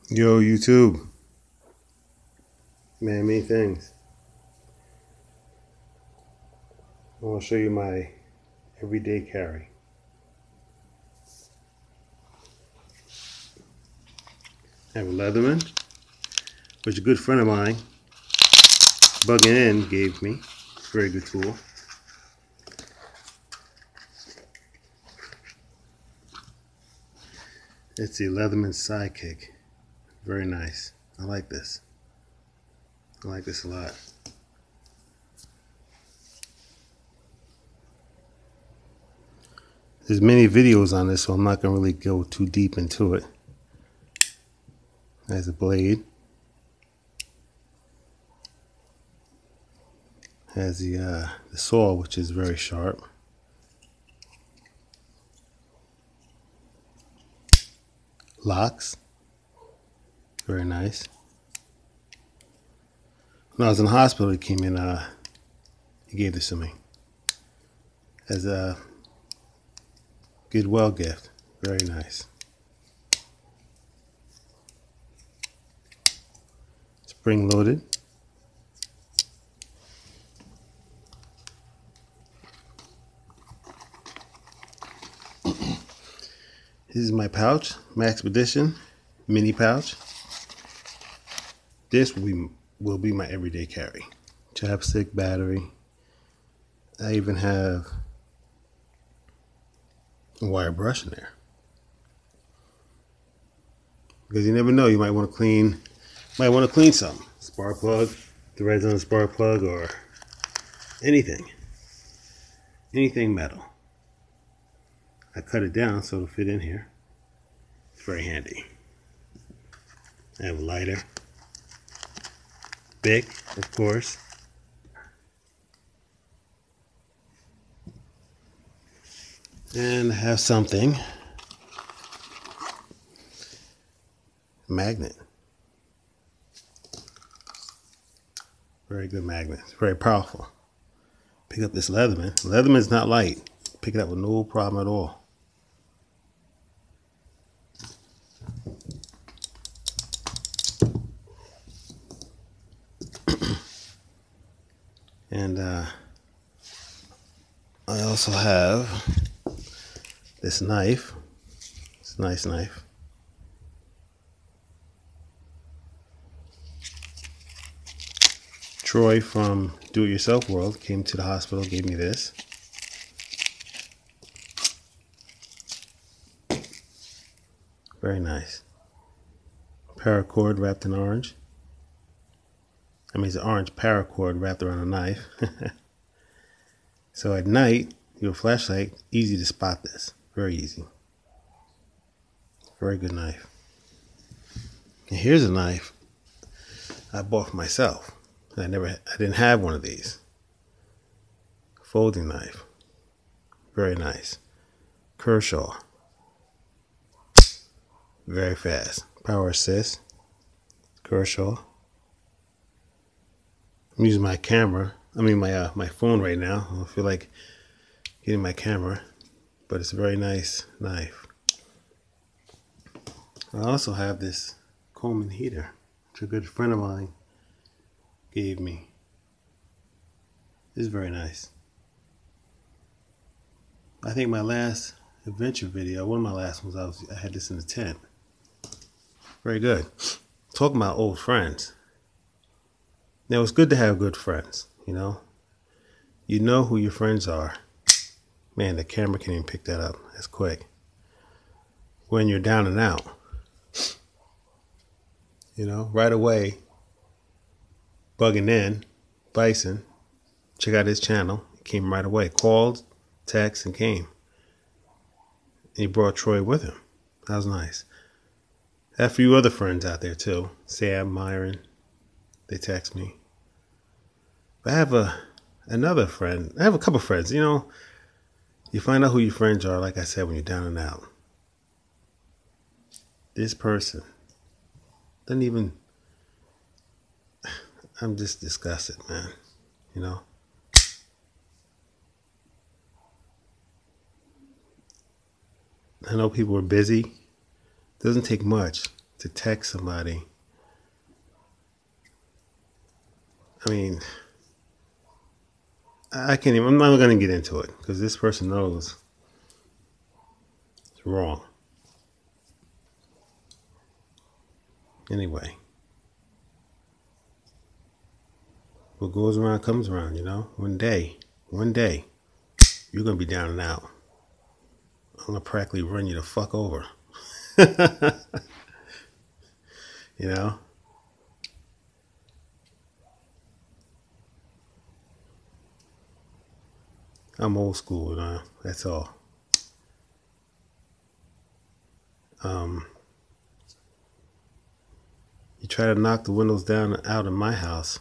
Yo, YouTube. Man, many things. I want to show you my everyday carry. I have a Leatherman, which a good friend of mine, Bugging In, gave me. Very good tool. It's the Leatherman Sidekick. Very nice. I like this. I like this a lot. There's many videos on this, so I'm not going to really go too deep into it. There's a blade. Has the saw, which is very sharp. Locks. Very nice. When I was in the hospital, he came in, he gave this to me as a Goodwill gift. Very nice. Spring loaded. This is my pouch, Max Expedition mini pouch. This will be my everyday carry. Chapstick, battery. I even have a wire brush in there. Because you never know, you might want to clean something. Spark plug, threads on a spark plug, or anything metal. I cut it down so it'll fit in here. It's very handy. I have a lighter. Bic, of course. And I have something. Magnet. Very good magnet. It's very powerful. Pick up this Leatherman. Leatherman's not light. Pick it up with no problem at all. And I also have this knife. It's a nice knife. Troy from Do It Yourself World came to the hospital, gave me this. Very nice. Paracord wrapped in orange. I mean, it's an orange paracord wrapped around a knife. So at night, your flashlight, easy to spot this. Very easy. Very good knife. And here's a knife I bought for myself. I didn't have one of these. Folding knife. Very nice. Kershaw. Very fast. Power assist. Kershaw. I'm using my camera. My phone right now. I don't feel like getting my camera, but it's a very nice knife. I also have this Coleman heater, which a good friend of mine gave me. This is very nice. I think my last adventure video, one of my last ones, I had this in the tent. Very good. Talking about old friends. Now, it's good to have good friends, you know. You know who your friends are. Man, the camera can't even pick that up. That's quick. When you're down and out. You know, right away, Bugging In, Bison, check out his channel. He came right away. Called, text, and came. And he brought Troy with him. That was nice. I have a few other friends out there too. Sam, Myron. They text me. But I have another friend. I have a couple friends. You know, you find out who your friends are, like I said, when you're down and out. This person doesn't even... I'm just disgusted, man. You know? I know people are busy. Doesn't take much to text somebody. I mean, I can't even, I'm not going to get into it because this person knows it's wrong. Anyway, what goes around comes around, you know? One day, you're going to be down and out. I'm going to practically run you the fuck over. You know? I'm old school, you know? That's all. You try to knock the windows down out of my house,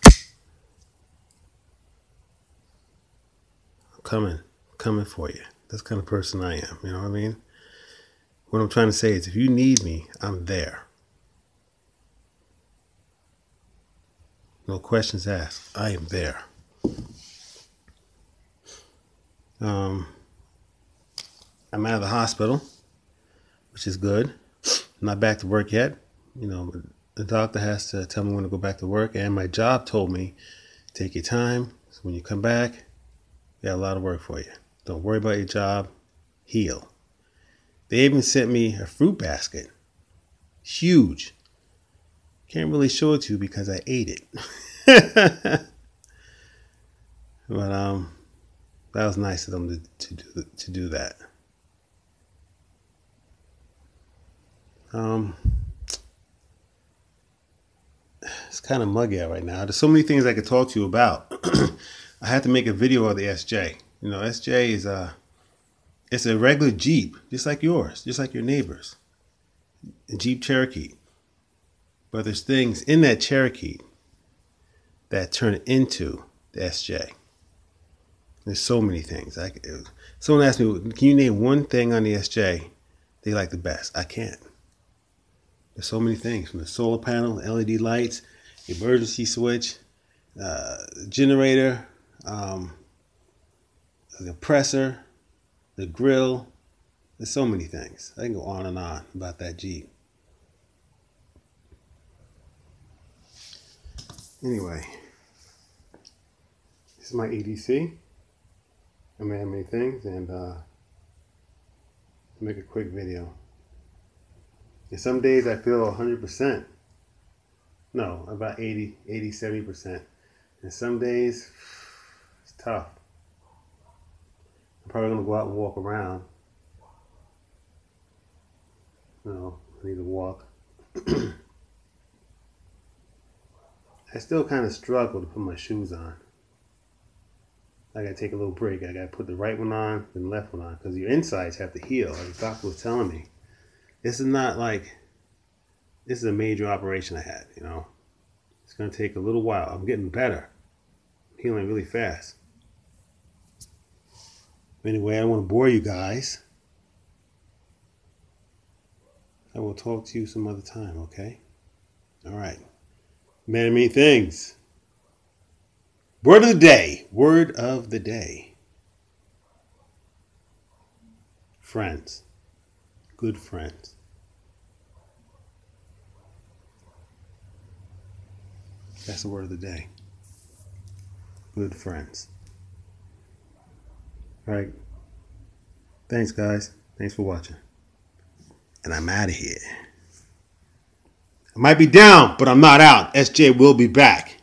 I'm coming for you. That's the kind of person I am, you know what I mean? What I'm trying to say is if you need me, I'm there. No questions asked. I am there. I'm out of the hospital, which is good. I'm not back to work yet. You know, the doctor has to tell me when to go back to work, and my job told me, take your time. So when you come back, we got a lot of work for you. Don't worry about your job. Heal. They even sent me a fruit basket. Huge. Can't really show it to you because I ate it. But that was nice of them to do that. It's kind of muggy out right now. There's so many things I could talk to you about. I had to make a video of the SJ. You know, SJ is it's a regular Jeep, just like yours, just like your neighbors. A Jeep Cherokee. But there's things in that Cherokee that turn it into the SJ. There's so many things. Someone asked me, can you name one thing on the SJ they like the best? I can't. There's so many things, from the solar panel, LED lights, emergency switch, generator, the compressor, the grill. There's so many things. I can go on and on about that Jeep. Anyway, this is my EDC. I may have many things, and make a quick video. And some days I feel 100%. No, about 80, 70%. And some days it's tough. I'm probably going to go out and walk around. No, I need to walk. I still kind of struggle to put my shoes on. I gotta take a little break. I gotta put the right one on and the left one on because your insides have to heal. Like the doctor was telling me, this is not like, this is a major operation I had, you know. It's gonna take a little while. I'm getting better. I'm healing really fast. Anyway, I don't want to bore you guys. I will talk to you some other time, okay? All right. Man of many things. Word of the day. Word of the day. Friends. Good friends. That's the word of the day. Good friends. All right. Thanks, guys. Thanks for watching. And I'm out of here. I might be down, but I'm not out. SJ will be back.